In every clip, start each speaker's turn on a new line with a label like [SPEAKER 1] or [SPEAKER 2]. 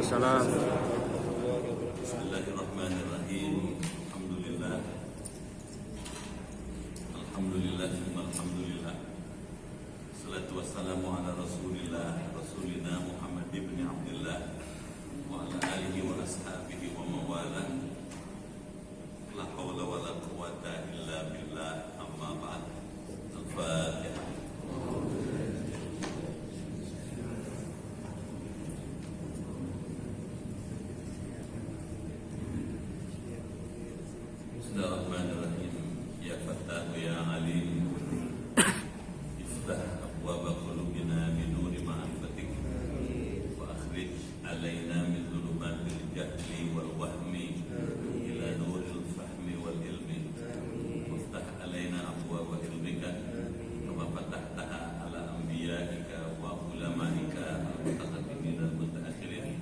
[SPEAKER 1] Waalaikumsalam.
[SPEAKER 2] Bismillahirrahmanirrahim. Alhamdulillah. Alhamdulillah. Alhamdulillah. Salatu wassalamu ala rasulillah Rasulina Muhammad ibn Abdullah wa ala alihi wa ashabihi wa mawala. La hawla wa la quwata illa billah. Amma ba'd. Al-Fatihah. Bismillahirrahmanirrahim. Ya Fattah ya Alim, iftah abwaba qulubina bi nuri ma'rifatik wa akhrij alaina min dhulumatil jahli wal wahmi ila nuril fahmi wal ilmi. Waftah alaina abwaba ilmika kama fatahtaha ala anbiya'ika wa ulamaika al-mutaqaddimin al-mutaakhirin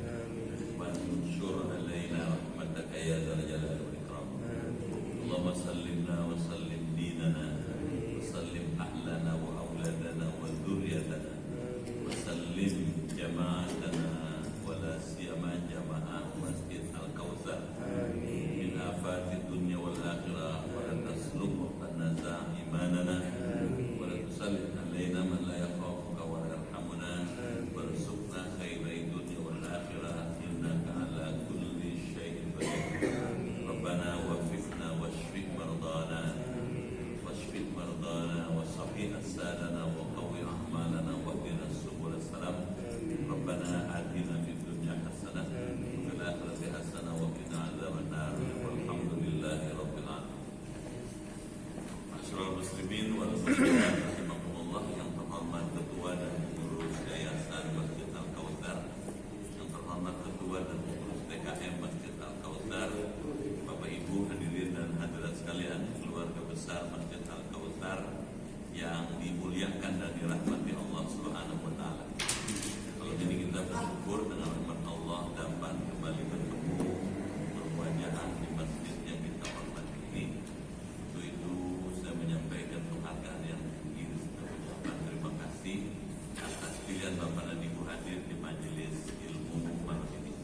[SPEAKER 2] wa anshur alaina rahmataka ya dzal jalali wal ikram. Allahumma sallimna wa sallim dinana wa sallim ahlana wa auladana wa dhurriyyatana wa sallim jama'atana wa la siyama jama'ah Masjid Al-Kautsar min afati dunya wal akhirah wa la tasluk wa tanaza imanana wa la tusallit alaina man la yakhafuka wa la yarhamuna warzuqna khairai dunya wal akhirah innaka ala kulli syai'in qadir. Rabbana wafiqna washfi mardana washfi mardana wasfi asadana wa qawi a'malana wa hdina subul salam. Rabbana atina fid dunya hasanah wa fil akhirati hasanah wa qina adzaban nar. Walhamdulillahi rabbil alamin. Masyaallah muslimin wal muslimat rahimakumullah, yang terhormat ketua dan pengurus Yayasan Masjid Al-Kautsar, yang terhormat ketua dan pengurus TKM Masjid Al-Kautsar, Bapak Ibu hadirin dan hadirat sekalian, keluarga besar Masjid Al-Kautsar yang dimuliakan dan dirahmati Allah Subhanahu wa taala. Kalau ini kita bersyukur dengan rahmat Allah dapat kembali bertemu berwajahan di masjid yang kita hormati ini. Untuk itu saya menyampaikan penghargaan yang tinggi dan ucapan terima kasih atas pilihan Bapak dan Ibu hadir di majelis ilmu malam ini.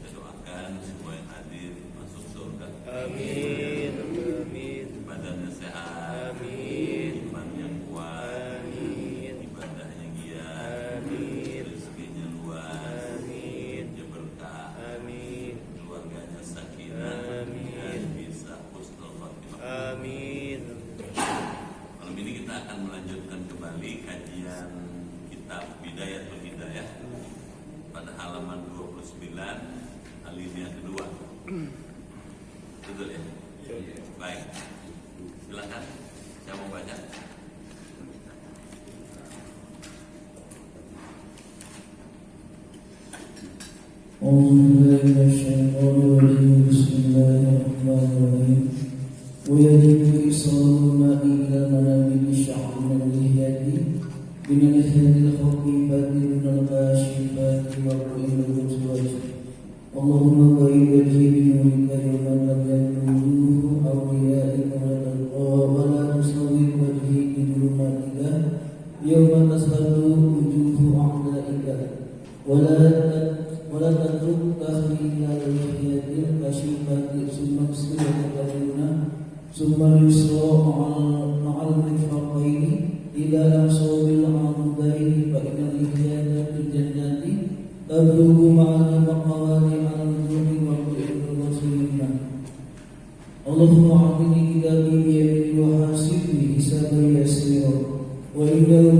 [SPEAKER 2] Saya doakan semua yang hadir masuk surga.
[SPEAKER 1] Amin. Amin.
[SPEAKER 2] Badannya sehat.
[SPEAKER 1] Amin.
[SPEAKER 2] Iman yang kuat.
[SPEAKER 1] Amin.
[SPEAKER 2] Ibadahnya giat.
[SPEAKER 1] Amin.
[SPEAKER 2] Rezekinya luas.
[SPEAKER 1] Amin.
[SPEAKER 2] Dia berkah.
[SPEAKER 1] Amin.
[SPEAKER 2] Keluarganya sakinah.
[SPEAKER 1] Amin.
[SPEAKER 2] Dan bisa husnul khatimah.
[SPEAKER 1] Amin.
[SPEAKER 2] Malam ini kita akan melanjutkan kembali kajian kitab Bidayatul Hidayah pada halaman 29 alinea kedua. Betul ya? Baik. Silakan. Saya mau baca.
[SPEAKER 3] ويجب إيصال الماء إلى منابت الشعب من الهدي من الهدي الخفيفة من الكاشفات والرؤيا المزدوجة. اللهم بارك وجهي بنورك يوم لم يبلغه أوليائك ولا تصور وجهي بظلماتك يوم تسهل وجوه أعدائك ولا تترك تخليل الوحية الكشفة ثم تسلم ثم اليسرى مع المرفقين إلى أنصاب العضدين فإن الإحياء في الجنة تبلغ معنا مقامات على النجوم والطير والسنة. اللهم أعطني كتابي بيميني وحاسبني حسابا يسيرا وإلى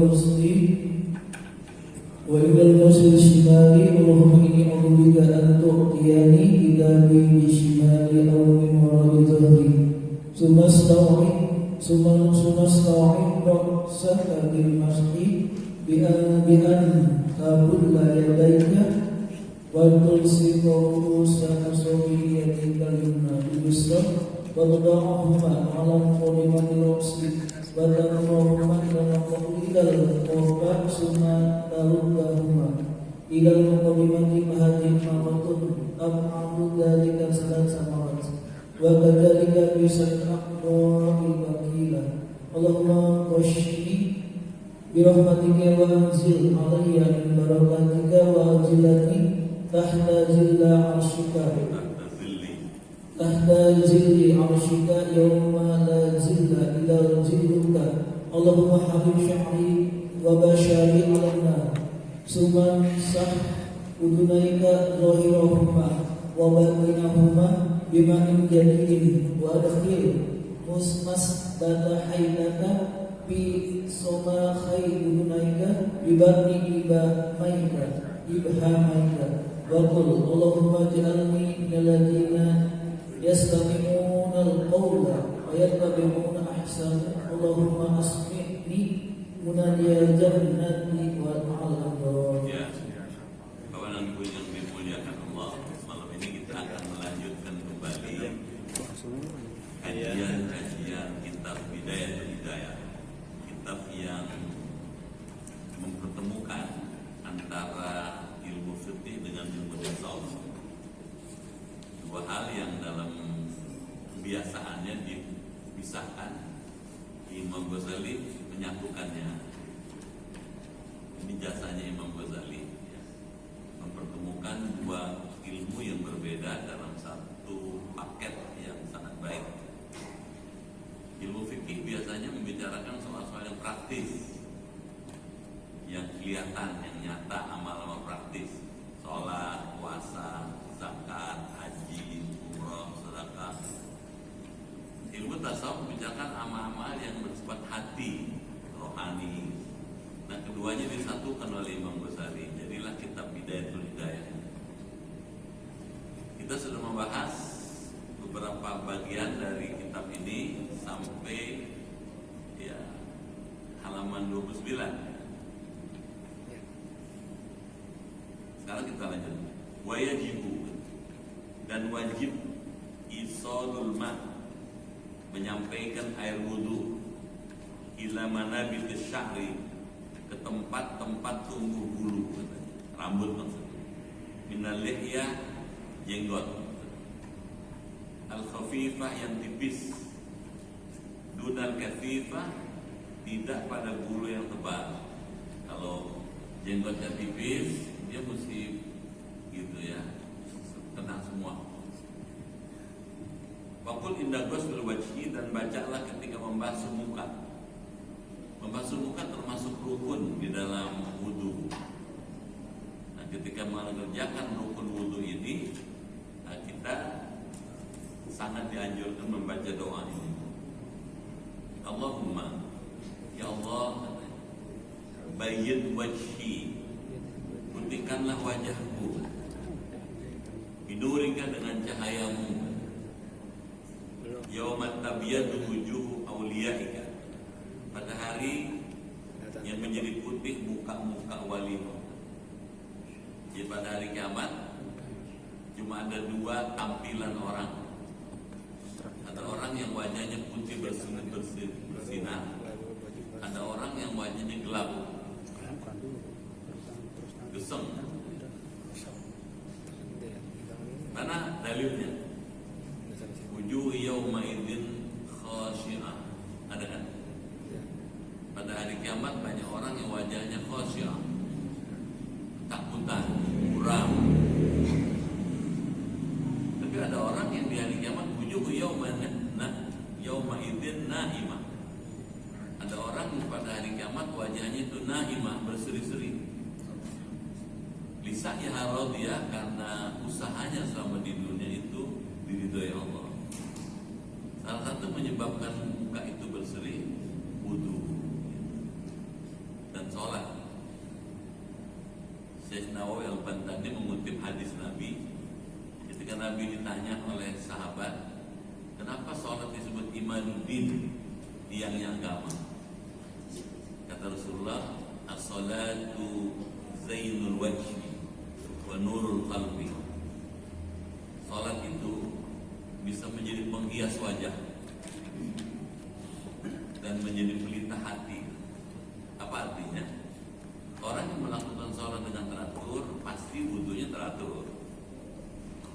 [SPEAKER 3] الوصل شمالي. اللهم إني أعوذ بك أن تؤتيني كتابي بشمالي أو من وراء ظهري ثم استوعب رأسك بالمسح بأن تبل يديك وتلصق رؤوس أصابعك اليمنى باليسرى وتضعهما على مقدمة رأسك وتضعهما إلى القربى ثم تردهما إلى المقدمة هذه مرة أفعل ذلك 3 مرات وكذلك بسبع أقدار الوكيلة. اللهم واشفني برحمتك وأنزل علي من بركاتك وأجلتي tahta zilla arshika
[SPEAKER 2] tahta zilli
[SPEAKER 3] tahta zilli arshika yawma la zilla illa zilluka. Allahumma habib syahri wa bashari alanna suman sah udunaika zahirahuma wa batinahuma bima'in jadidin wa adkhil musmas bata haidaka bi soma khaidunaika bi batni ibhamaika wa qul Allahumma ij'alni minal ladzina yastami'una al-qawla wa yattabi'una ahsana. Allahumma asmi'ni munadiyal jannati wal ma'al.
[SPEAKER 2] Ya, kawan ibu yang dimuliakan Allah, malam ini kita akan melanjutkan kembali kajian kitab Bidayatul Hidayah, kitab yang mempertemukan antara ilmu fikih dengan ilmu tasawuf, dua hal yang dalam kebiasaannya dipisahkan. Imam Ghazali menyatukannya. Ini jasanya Imam Ghazali, ya, mempertemukan dua ilmu yang berbeda dalam satu paket yang sangat baik. Ilmu fikih biasanya membicarakan soal-soal yang praktis, yang kelihatan, yang nyata, amal-amal praktis, sholat, puasa, zakat, haji, umroh, sedekah. Ilmu tasawuf membicarakan amal-amal yang bersifat hati, rohani. Nah, keduanya disatukan oleh Imam Ghazali. Jadilah kitab Bidayatul Hidayah. Kita sudah membahas beberapa bagian dari kitab ini sampai ya halaman 29. Sekarang kita lanjut. Wajibu dan wajib isalul ma, menyampaikan air wudu, ila manabit syahri, ke tempat-tempat tumbuh bulu, rambut maksudnya, minal lihya, jenggot, al khafifah yang tipis, dunal kathifah, tidak pada bulu yang tebal. Kalau jenggotnya tipis, dia mesti gitu ya, kena semua. Wakul indah ghusl wajhi, dan bacalah ketika membasuh muka. Membasuh muka termasuk rukun di dalam wudu. Nah, ketika mengerjakan rukun wudu ini, kita sangat dianjurkan membaca doa ini. Allahumma, ya Allah, bayyin wajhi, putihkanlah wajahku, bidurika, dengan cahayamu, yaumat tabyadu wujuh awliyaika, pada hari yang menjadi putih muka-muka walimu. Jadi pada hari kiamat cuma ada dua tampilan orang. Ada orang yang wajahnya putih bersinar, ada orang yang wajahnya gelap, gesem. Mana dalilnya? Wujuh yawma idzin khashi'ah. Ada kan? Pada hari kiamat banyak orang yang wajahnya khashi'ah, takutan, muram. Tapi ada orang yang di hari kiamat wujuh yawma idzin na'imah. Ada orang yang pada hari kiamat wajahnya itu na'imah, berseri-seri. Lisa'ya radiyah, karena usahanya selama di dunia itu diridhoi Allah. Salah satu menyebabkan muka itu berseri, wudu dan sholat. Syekh Nawawi Al-Bantani mengutip hadis Nabi ketika Nabi ditanya oleh sahabat, kenapa sholat disebut imanuddin, tiangnya agama? Kata Rasulullah, as-salatu zainul wajhi wa nurul qalbi. Sholat itu bisa menjadi penghias wajah dan menjadi pelita hati. Apa artinya? Orang yang melakukan sholat dengan teratur pasti wudunya teratur.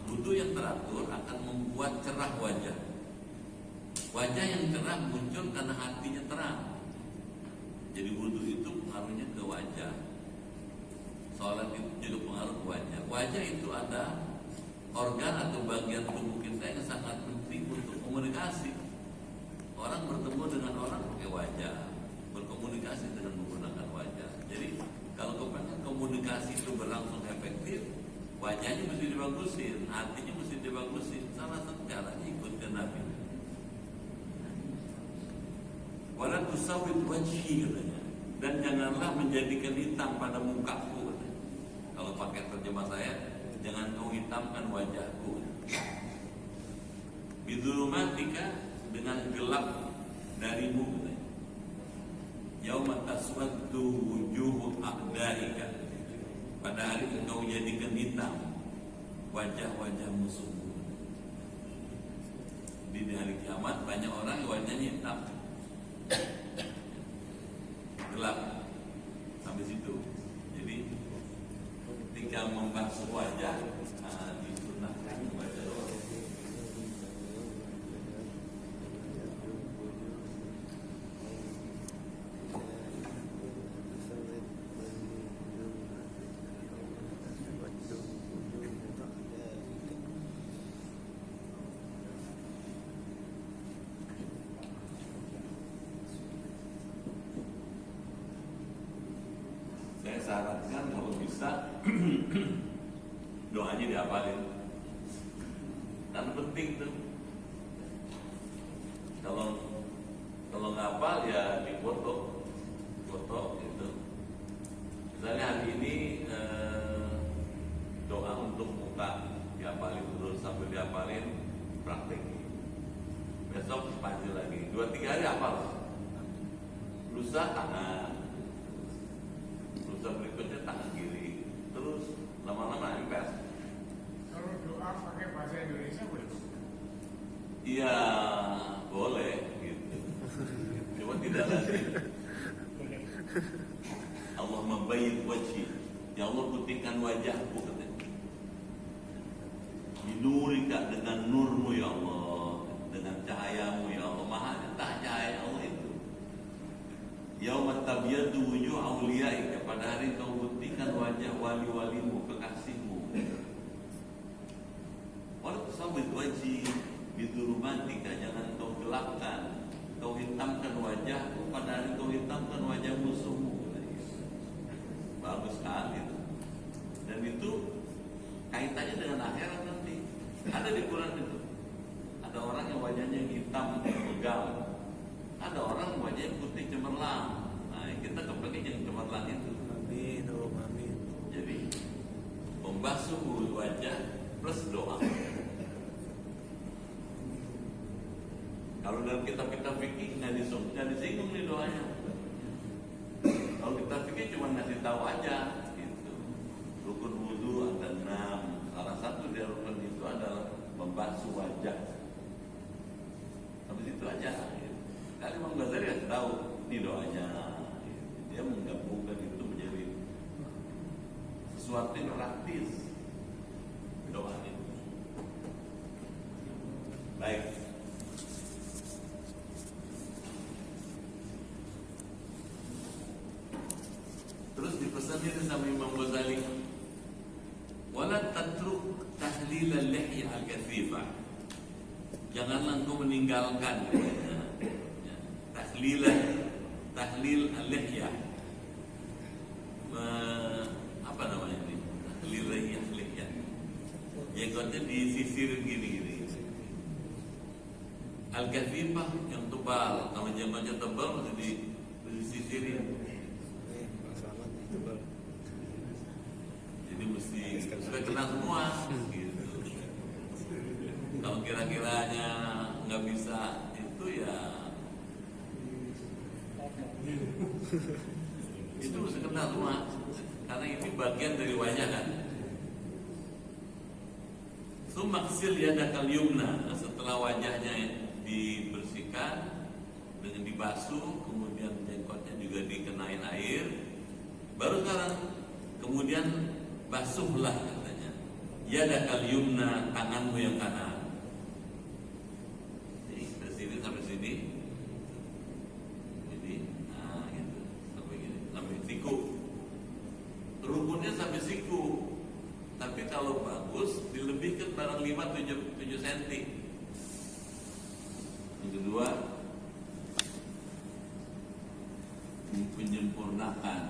[SPEAKER 2] Wudu yang teratur akan membuat cerah wajah. Wajah yang cerah muncul karena hatinya terang. Jadi wudu itu pengaruhnya ke wajah. sholat itu juga pengaruh ke wajah. Wajah itu ada organ atau bagian tubuh kita yang sangat penting untuk komunikasi. Orang bertemu dengan orang pakai wajah, berkomunikasi dengan menggunakan wajah. Jadi kalau kepengen komunikasi itu berlangsung efektif, wajahnya mesti dibagusin, hatinya mesti dibagusin. Salah satu caranya ikutin Nabi. Wala tusawwid wajhi katanya, dan janganlah menjadikan hitam pada mukaku katanya. Kalau pakai terjemah saya, jangan kau hitamkan wajahku. Bidulumatika, dengan gelap darimu katanya. Yauma taswaddu wujuhu a'daika, pada hari engkau jadikan hitam wajah-wajah musuhmu. Di hari kiamat banyak orang wajahnya hitam, gelap sampai situ. Jadi tinggal membasuh wajah, disunahkan membaca doa. Saya sarankan kalau bisa doanya dihafalin, kan penting tuh. Kalau nggak hafal ya difoto gitu. Misalnya hari ini doa untuk muka dihafalin terus sambil dihafalin, praktek. Besok panggil lagi, 2-3 hari hafal. Lusa tangan, lusa berikutnya tangan kiri, terus lama-lama empes.
[SPEAKER 4] Kalau doa pakai bahasa Indonesia boleh?
[SPEAKER 2] Iya, boleh gitu. Cuma tidak lazim. Allah membayit wajhi, ya Allah putihkan wajahku katanya. Binurika, dengan nurmu ya Allah, dengan cahayamu ya Allah. Maha tak cahaya Allah itu. Yauma tabyaddu wujuh auliyaika, pada hari kau putihkan wajah wali-walimu, kekasihmu. Wala tusawwid wajhi bidulumatika, jangan kau gelapkan, kau hitamkan wajahku pada hari kau hitamkan wajah musuhmu. Bagus sekali itu. Dan itu kaitannya dengan akhirat nanti. Ada di Quran itu. Ada orang yang wajahnya hitam pegal, ada orang wajahnya putih cemerlang. Nah, kita kepengen yang cemerlang itu.
[SPEAKER 1] Amin, Allahumma amin.
[SPEAKER 2] Jadi membasuh wajah plus doa. Kalau dalam kitab-kitab fikih nggak disinggung nih doanya. Kalau kita fikih cuma ngasih tahu aja gitu. Rukun wudu ada 6. Salah satu dari rukun itu adalah membasuh wajah. Habis itu aja. Kali Imam Ghazali kasih tahu ini doanya. Dia menggabungkan itu menjadi sesuatu yang praktis. Doa itu. Baik. Terus dipesan itu sama Imam Ghazali, wala tatruk tahlil al-lihya al-kathifah, janganlah engkau meninggalkan tahlil al-lihya, apa namanya ini, tahlil al-lihya, jenggotnya disisirin gini-gini. Al-kathifah yang tebal, kalau jenggotnya tebal mesti disisirin. Jadi mesti sudah kena semua gitu. Kalau kira-kiranya nggak bisa itu ya itu mesti kena semua, karena ini bagian dari wajah kan. Sumaksil yadakal yumna, setelah wajahnya dibersihkan dengan dibasuh, kemudian jengkotnya juga dikenain air, baru sekarang kemudian basuhlah katanya yadakal yumna, tanganmu yang kanan. Jadi dari sini sampai sini, jadi nah gitu sampai gini, sampai siku. Rukunnya sampai Yang kedua, menyempurnakan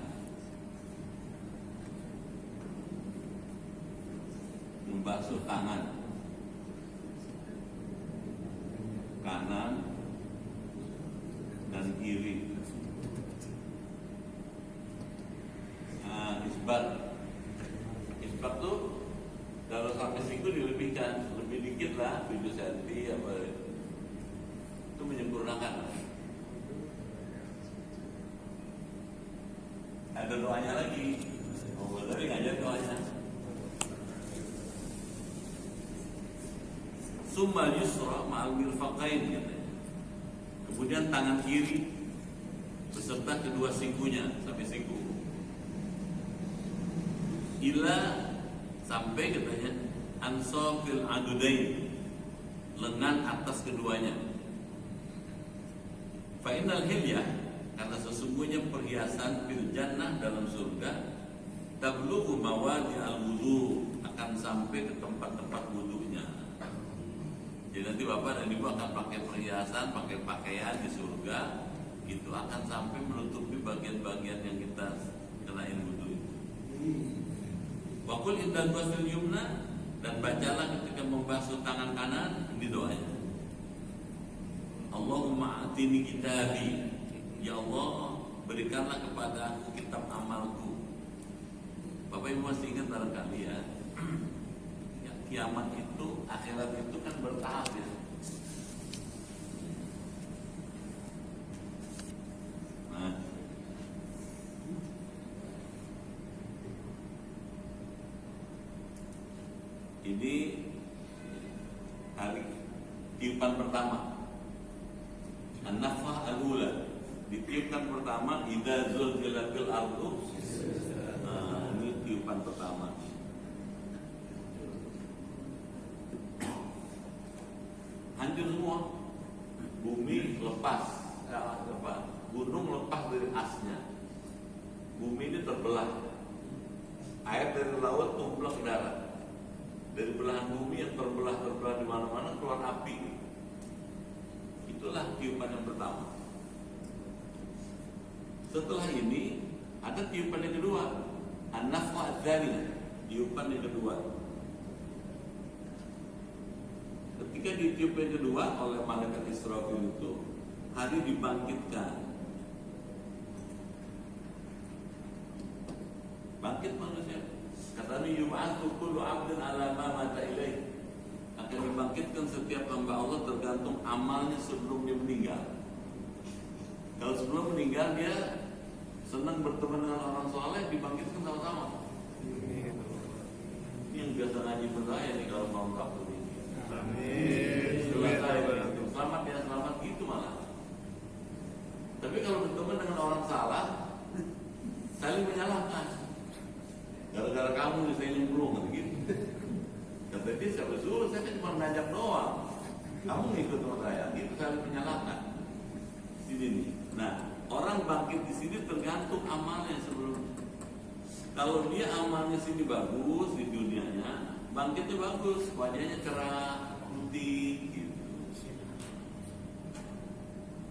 [SPEAKER 2] membasuh tangan kanan dan kiri. Isbat tuh kalau sampai siku dilebihkan, lebih dikit lah, 7 cm apa itu menyempurnakan. Ada doanya lagi. Tapi ngajar doanya. Summa yusra ma'al mirfaqain katanya. Kemudian tangan kiri beserta kedua sikunya sampai siku. Ila sampai katanya ansofil adudain, lengan atas keduanya. Fa innal hilyah, karena sesungguhnya perhiasan fil jannah dalam surga tablughu mawadi al-wudu, akan sampai ke tempat-tempat wudunya. Jadi nanti bapak dan ibu akan pakai perhiasan, pakai pakaian di surga, itu akan sampai menutupi bagian-bagian yang kita kenain wudu itu. Wa qul inda ghusl yumna, dan bacalah ketika membasuh tangan kanan ini doanya. Allahumma atini kitabi, ya Allah berikanlah kepada aku kitab amalku. Bapak Ibu masih ingat barangkali ya, kiamat itu, akhirat itu kan bertahap ya. Nah, ini hari tiupan pertama, an-nafkhah al-ula, ditiupkan pertama, idza zulzilatil ardu. Nah, ini tiupan pertama. Hancur semua, bumi lepas, gunung lepas dari asnya, bumi ini terbelah, air dari laut tumplak ke darat. Dari belahan bumi yang terbelah di mana-mana keluar api. Itulah tiupan yang pertama. Setelah ini ada tiupan yang kedua, an-nafkhah ats-tsaniyah, tiupan yang kedua. Ketika ditiup yang kedua oleh malaikat Israfil itu, hari dibangkitkan. Bangkit manusia. Katanya yub'atsu kullu 'abdin 'ala ma mata ilaih. Akan dibangkitkan setiap hamba Allah tergantung amalnya sebelum dia meninggal. Kalau sebelum meninggal dia senang berteman dengan orang soleh, dibangkitkan sama-sama. Ini yang biasa ngaji saya nih kalau mau lengkap begini. Selamat ya, selamat gitu malah. Tapi kalau berteman dengan orang salah, saling menyalahkan. Gara-gara kamu saya nyemplung gitu. Kata dia, siapa suruh, saya kan cuma ngajak doang. Kamu ngikut sama saya, gitu saling menyalahkan. Sini nih. Nah, orang bangkit di sini tergantung amalnya sebelum. Kalau dia amalnya sini bagus di dunianya, bangkitnya bagus, wajahnya cerah, putih, gitu.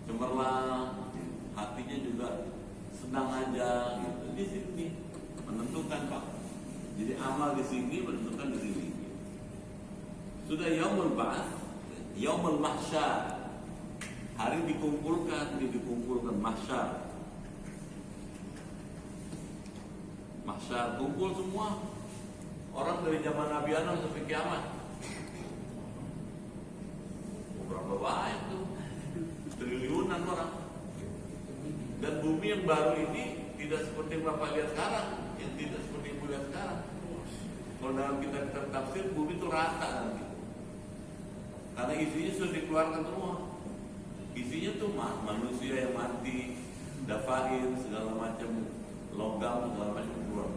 [SPEAKER 2] Cemerlang, hatinya juga senang aja, gitu. Di sini menentukan Pak. Jadi amal di sini menentukan di sini. Sudah yaumul ba'ats, yaumul mahsyar. Hari dikumpulkan mahsyar. Mahsyar kumpul semua orang dari zaman Nabi Adam sampai kiamat. Berapa banyak tuh? Triliunan orang. Dan bumi yang baru ini tidak seperti Bapak lihat sekarang, yang tidak seperti Ibu lihat sekarang. Kalau dalam kitab tafsir, bumi itu rata nanti. Karena isinya sudah dikeluarkan semua. Isinya tuh manusia yang mati, dafain, segala macam logam, segala macam keluar.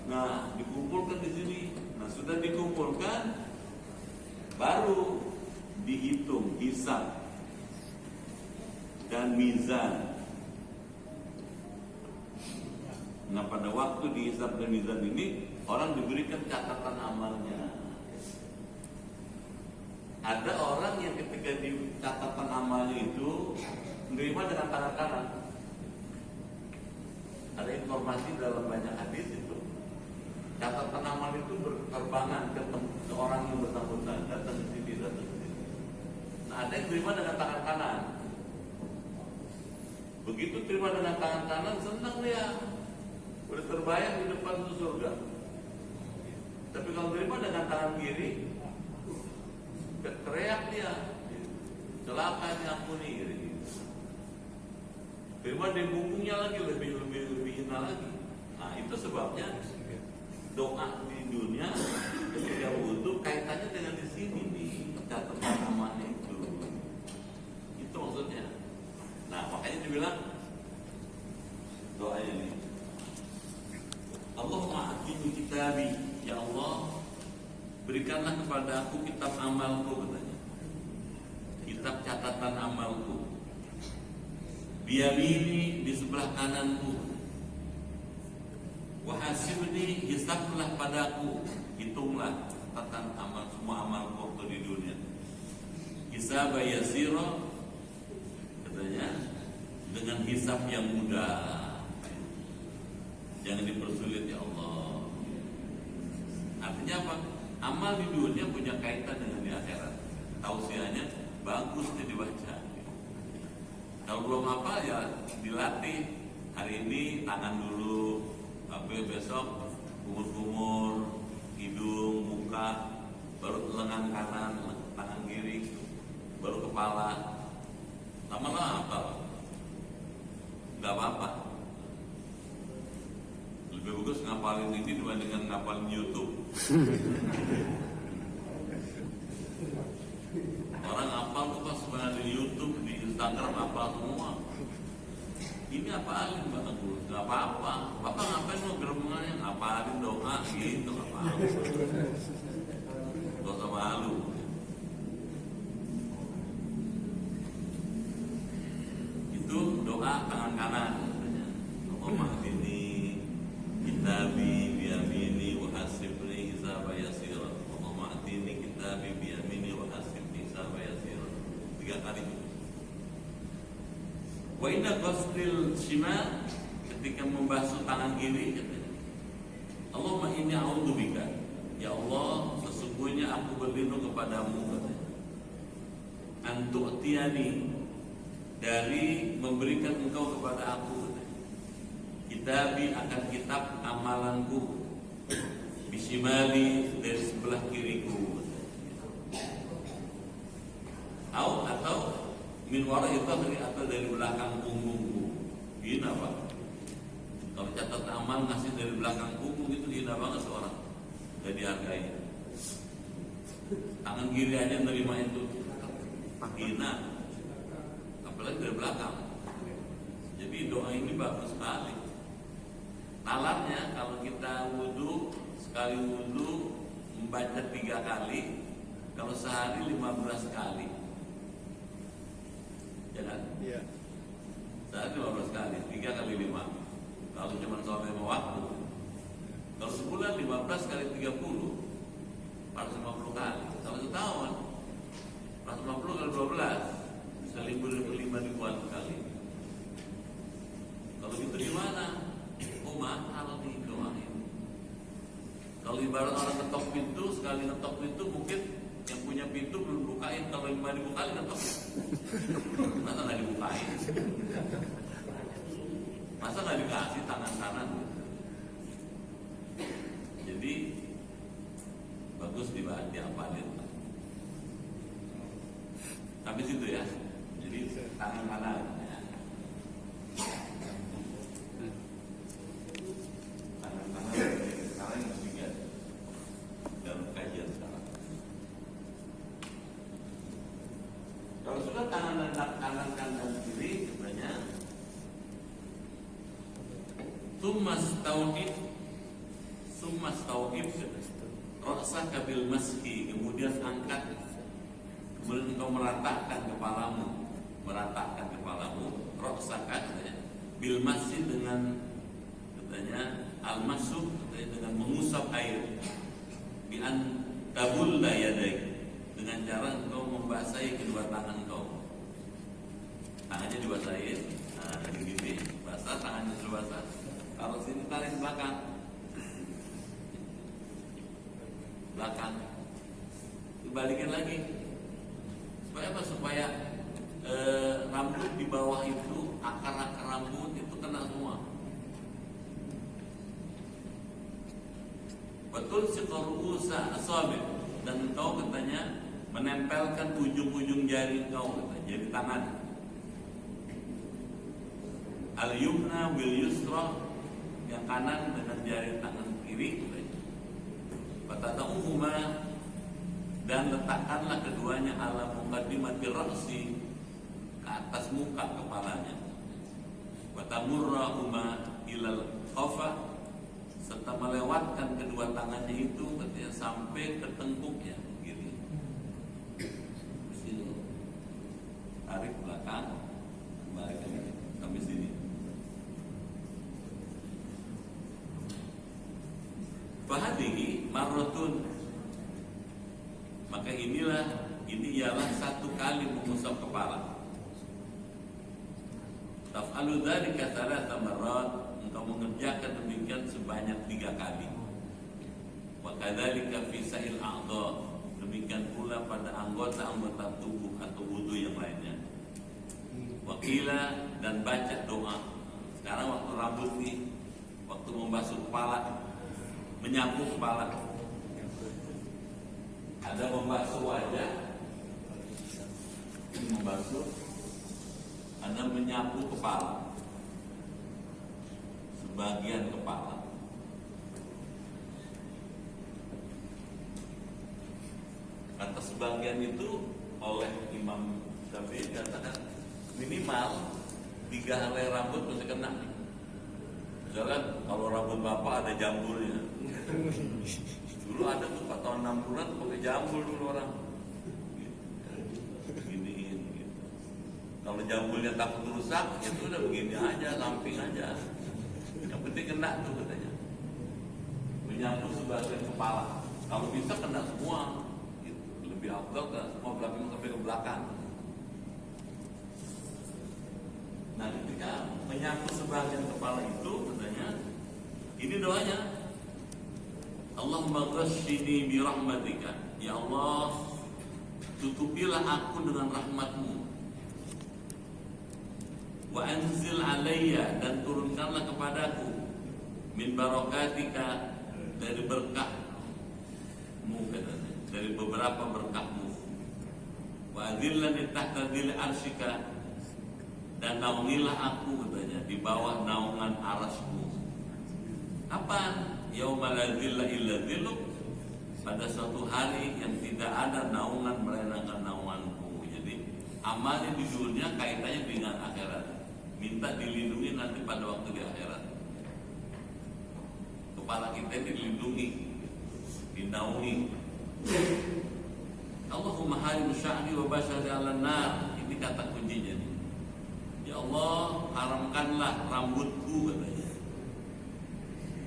[SPEAKER 2] Nah, dikumpulkan di sini. Nah, sudah dikumpulkan, baru dihitung, hisab dan mizan. Nah, pada waktu dihisab dan mizan ini, orang diberikan catatan amalnya. Ada orang yang ketika di catatan amalnya itu menerima dengan tangan kanan. Ada informasi dalam banyak hadis itu, catatan amal itu berterbangan ke orang yang bersangkutan, datang ke sini, datang ke sini. Nah, ada yang terima dengan tangan kanan. Begitu terima dengan tangan kanan, senang dia, udah terbayang di depan itu surga. Tapi kalau terima dengan tangan kiri, teriak dia, celaka diampuni gitu. Terima di punggungnya lagi lebih hina lagi. Nah, itu sebabnya doa di dunia ketika wudhu kaitannya dengan di sini nih, catatan amalnya itu. Itu maksudnya. Nah, makanya dibilang doa ini. Allahumma atini kitabi, ya Allah, berikanlah kepada aku kitab amalku, katanya. Kitab catatan amalku. Biyamini, di sebelah kananku. Wahasibni, hisablah padaku, hitunglah catatan amal semua amalku waktu di dunia. Hisab yasira, katanya, dengan hisab yang mudah. Jangan dipersulit ya Allah. Artinya apa? Amal di dunia punya kaitan dengan di akhirat. Tausiahnya bagus dibaca. Kalau belum hafal ya dilatih. Hari ini tangan dulu, tapi besok kumur-kumur, hidung, muka, baru lengan kanan, tangan kiri, baru kepala. Lama-lama hafal. Gak apa-apa. Lebih bagus ngapalin ini dibandingkan ngapalin YouTube. Orang hafal tuh pas sebenarnya di YouTube, di Instagram hafal semua. Ini apalin bagus, gak apa-apa. Bapak ngapain mau geremengannya? Ngapalin doa gitu, gak apa-apa. Gak usah malu. Itu doa tangan kanan. Allahumma hadini kitabi biyamini wa hasibni hisaba yasira. Allahumma hadini kitabi biyamini wa hasibni hisaba yasira. 3 kali. Wa inna qasdil shimal, ketika membasuh tangan kiri, katanya, Allahumma inni a'udzubika, ya Allah, sesungguhnya aku berlindung kepadamu, katanya, antu'tiyani, dari memberikan engkau kepada aku, katanya, kitabi, akan kitab amalanku, bisimali, dari sebelah kiriku, atau min wara'i dhahri, atau dari belakang punggungku. Hina Pak. Kalau catat amal ngasih dari belakang punggung itu hina banget seorang. Gak dihargai. Tangan kiri aja nerima itu hina, apalagi dari belakang. Jadi doa ini bagus sekali. Nalarnya kalau kita wudhu, sekali wudhu membaca 3 kali, kalau sehari 15 kali. Ya kan? Iya. Sehari 15 kali, 3 kali 5. Kalau cuma soal 5 waktu. Kalau sebulan 15 kali 30, 450 kali. Kalau setahun 450 kali 12, 1.500 kali. Kalau gitu gimana? Oh mahal nih doa ini. Kalau ibarat orang ketok pintu, sekali ngetok pintu mungkin yang punya pintu belum bukain. Kalau 5.000 kali ngetok, masa nggak dibukain? Masa nggak dikasih tangan kanan? Jadi bagus diapalin. Habis itu ya. Jadi tangan kanan. Ya. Tangan kanan. Sekarang yang ketiga dalam kajian sekarang. Kalau sudah tangan kanan kiri, sebenarnya Summas tauhid ra'saka bil maski, kemudian angkat, kemudian engkau meratakan kepalamu ra'saka, bil maski, dengan katanya al-masuk, katanya dengan mengusap air, bi an tabulla yadaik, dengan cara engkau basahi kedua tangan kau. Tangannya dibasahin, nah gini, basah, tangannya sudah basah. Kalau sini tarik ke belakang, dibalikin lagi. Supaya apa? Supaya rambut di bawah itu, akar-akar rambut itu kena semua. Betul siqarusa asabi, dan engkau katanya menempelkan ujung-ujung jari engkau, katanya, jari tangan. Al-yumna bil yusra, yang kanan dengan jari tangan kiri. Fatata'uhuma, dan letakkanlah keduanya ala muqaddimati ra'si, ke atas muka kepalanya. Watamurrahuma ilal qafa, serta melewatkan kedua tangannya itu katanya sampai ke tengkuknya, gini. Sini, tarik belakang, balik lagi sampai sini. Fahadihi marratun, maka ini ialah satu kali mengusap kepala. Taf'alu dzalika thalatha marrat, engkau mengerjakan demikian sebanyak 3 kali. Wa kadzalika fi sa'il a'dha, demikian pula pada anggota-anggota tubuh atau wudu yang lainnya. Wakila, dan baca doa. Sekarang waktu rambut nih, waktu membasuh kepala, menyapu kepala, ada membasuh wajah, membasuh, ada menyapu kepala, sebagian kepala. Kata sebagian itu oleh Imam Syafi'i katakan minimal 3 helai rambut mesti kena. Misalnya kalau rambut bapak ada jambulnya. Dulu ada tuh 4 tahun 60-an pakai jambul dulu orang. Giniin gitu. Kalau jambulnya takut rusak, itu udah begini aja, samping aja. Yang penting kena tuh katanya. Menyapu sebagian kepala. Kalau bisa kena semua. Gitu. Lebih afdal kena semua belakang sampai ke belakang. Nah, ketika menyapu sebagian kepala itu katanya, ini doanya. Allahumma ghashini bi rahmatika, ya Allah, tutupilah aku dengan rahmatmu. Wa anzil alayya, dan turunkanlah kepadaku min barakatika, dari berkahmu katanya, dari beberapa berkahmu. Wa adillani tahta dhil arsyika, dan naungilah aku katanya di bawah naungan arasmu. Kapan? Yauma la dhilla illa dhilluk, pada suatu hari yang tidak ada naungan melainkan naunganku. Jadi amalnya di dunia kaitannya dengan akhirat. Minta dilindungi nanti pada waktu di akhirat. Kepala kita dilindungi, dinaungi. Allahumma harim sya'ri wa basyari 'alan nar. Ini kata kuncinya nih. Ya Allah, haramkanlah rambutku katanya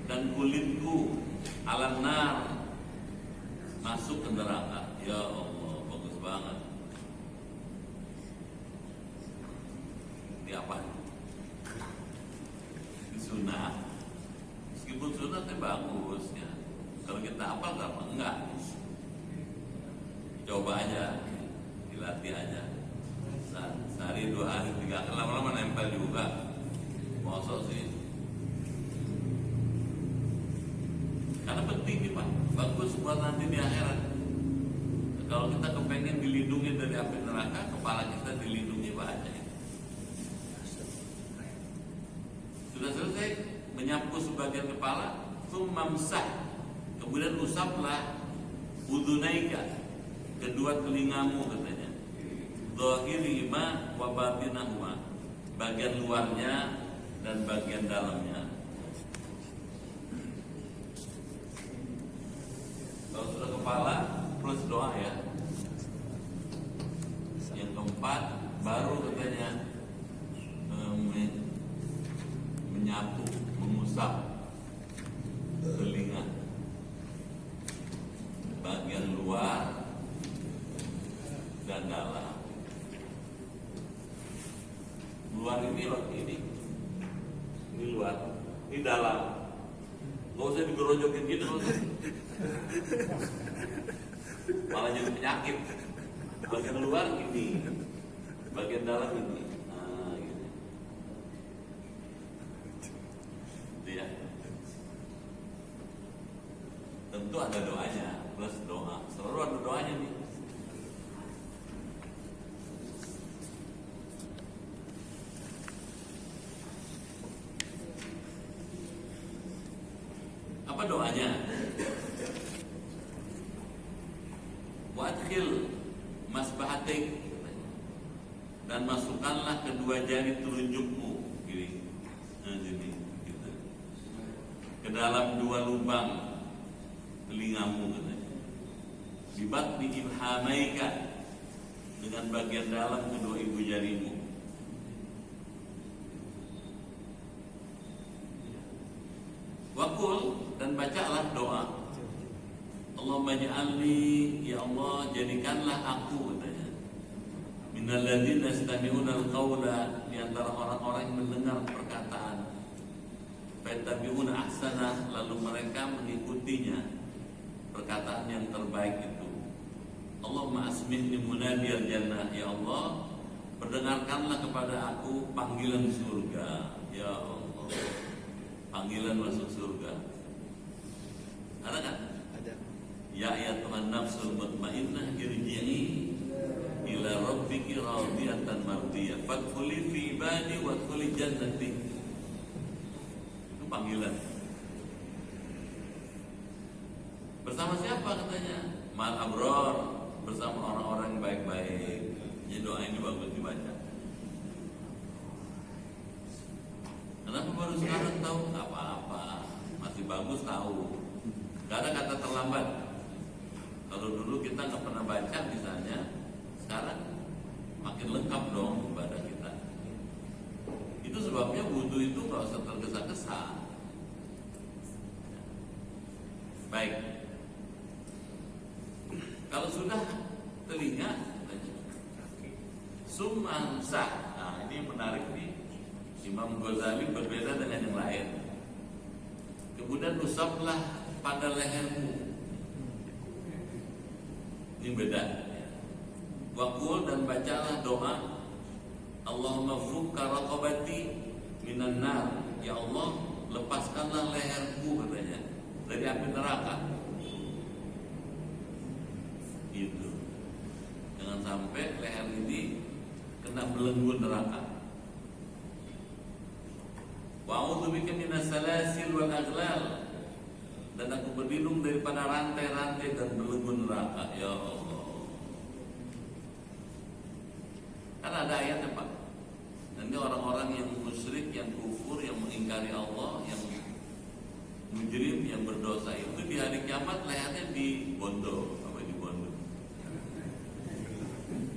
[SPEAKER 2] dan kulitku 'alan nar, masuk ke neraka. Ya Allah, bagus banget. Ini apa? Ini sunnah. Meskipun sunnah itu bagus ya. Kalau kita hafal apa? Enggak. Coba aja, dilatih aja. Sehari 2 hari 3, lama-lama nempel juga. Masa sih? Karena penting nih Pak, bagus buat nanti di akhirat. Kalau kita kepengen dilindungi dari api neraka, kepala kita dilindungi banyak. Sudah selesai menyapu sebagian kepala, sumamsah, kemudian usaplah udunaika, kedua telingamu katanya. Zahirihima wa batinahuma, bagian luarnya dan bagian dalamnya. Kalau sudah kepala plus doa ya. Yang keempat baru katanya menyapu, mengusap telinga bagian luar dan dalam. Luar ini loh, ini luar, ini dalam. Gak usah digerojokin gitu, malah jadi penyakit. Bagian luar ini, bagian dalam ini. Nah, gitu. Itu ya. Tentu ada doanya, plus doa. Selalu ada doanya nih. Apa doanya? Wadkhil masbahatik, dan masukkanlah kedua jari telunjukmu gini, gitu, ke dalam dua lubang telingamu, katanya. Dibatni ibhamaika, dengan bagian dalam kedua ibu jarimu. Wakul, dan bacalah doa. Allahumma ja'alni, ya Allah jadikanlah aku, katanya, minal ladzina yastami'una al-qawla, di antara orang-orang yang mendengar perkataan, fayattabi'una ahsanah, lalu mereka mengikutinya, perkataan yang terbaik itu. Allahumma asmi'ni munadiyal jannah, ya Allah perdengarkanlah kepada aku panggilan surga, ya Allah, panggilan masuk surga. Ada kan?
[SPEAKER 1] Ada.
[SPEAKER 2] Ya ayyatuhan nafsul mutmainnah irji'i ila rabbiki radiyatan mardiyah fadkhuli fi ibadi wadkhuli jannati. Itu panggilan. Bersama siapa katanya? Mal abror, bersama orang-orang yang baik-baik. Jadi doa ini bagus dibaca. Kenapa baru sekarang tahu? Gak apa-apa, masih bagus tahu. Gak ada kata terlambat. Kalau dulu kita nggak pernah baca misalnya, sekarang makin lengkap dong ibadah kita. Itu sebabnya wudhu itu nggak usah tergesa-gesa. Baik. Kalau sudah telinga, summa sah. Nah ini menarik nih. Imam Ghazali berbeda dengan yang lain. Kemudian usaplah pada lehermu. Ini beda. Waqul, dan bacalah doa. Allahumma fukka raqabati minan nar. Ya Allah, lepaskanlah leherku, katanya, dari api neraka. Gitu. Jangan sampai leher ini kena belenggu neraka. Wa'udzubika minas salasil wal aghlal, dan aku berlindung daripada rantai-rantai dan belenggu neraka, ya Allah. Kan ada ayatnya Pak. Nanti orang-orang yang musyrik, yang kufur, yang mengingkari Allah, yang mujrim, yang berdosa itu di hari kiamat lehernya dibondo,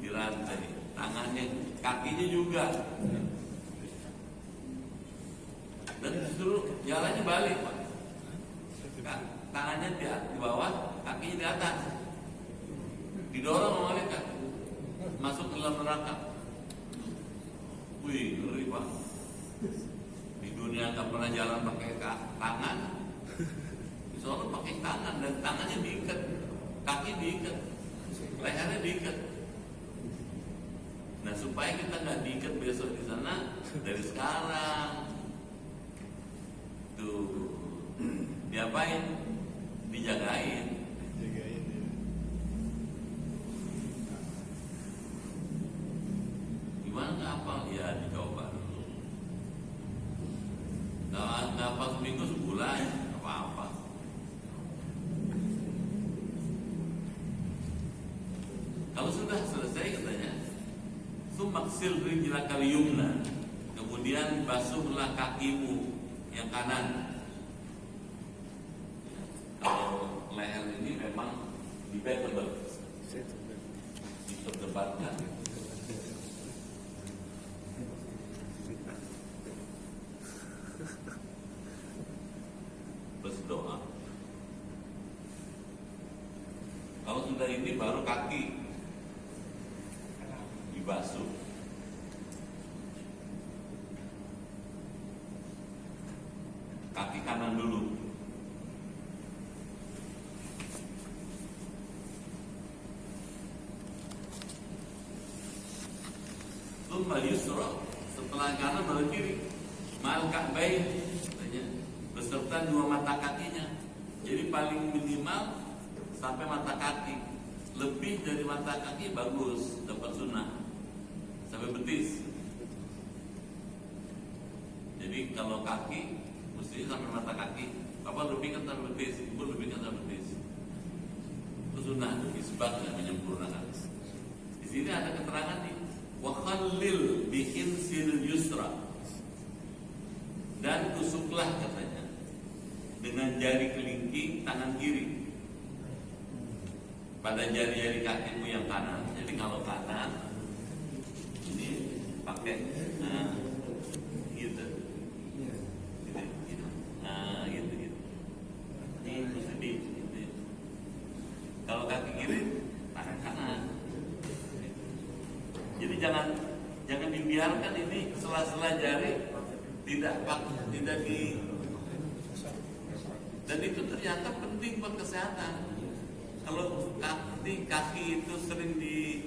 [SPEAKER 2] dirantai, tangannya, kakinya juga. Dan justru jalannya balik Pak. Tangannya di bawah, kakinya di atas. Didorong sama malaikat masuk ke dalam neraka. Wih, ngeri Pak. Di dunia nggak pernah jalan pakai tangan, di sana pakai tangan, dan tangannya diikat, kaki diikat, lehernya diikat. Nah supaya kita nggak diikat besok di sana, dari sekarang tuh diapain? Dijagain. Gimana nggak hafal? Ya dicoba dulu. Nggak hafal seminggu sebulan, apa-apa. Kalau sudah selesai katanya, sumaksil rijlakal yumna, kemudian basuhlah kakimu yang kanan. Kalau leher ini memang debatable, diperdebatkan. Berdoa. Kalau sudah ini baru kaki. dibasuh. Kaki kanan dulu. Tsumma yusra, setelah kanan baru kiri. Mal ka'bain, beserta dua mata kakinya. Jadi paling minimal sampai mata kaki. Lebih dari mata kaki bagus, dapat sunnah. Sampai betis. Jadi kalau kaki mesti sampai mata kaki. Bapak lebihkan sampai betis, ibu lebihkan sampai betis. Itu sunnah, isbat dan menyempurnakan. Di sini ada keterangan nih. Wa khallil bi insil yusra, dan tusuklah katanya dengan jari kelingking tangan kiri pada jari-jari kakimu yang kanan. Jadi kalau kanan ini pakai gitu. Nah, gitu. Ini mesti gitu. Kalau kaki kiri tangan kanan. Jadi jangan dibiarkan ini sela-sela jari tidak di, dan itu ternyata penting buat kesehatan. Kalau kaki itu sering di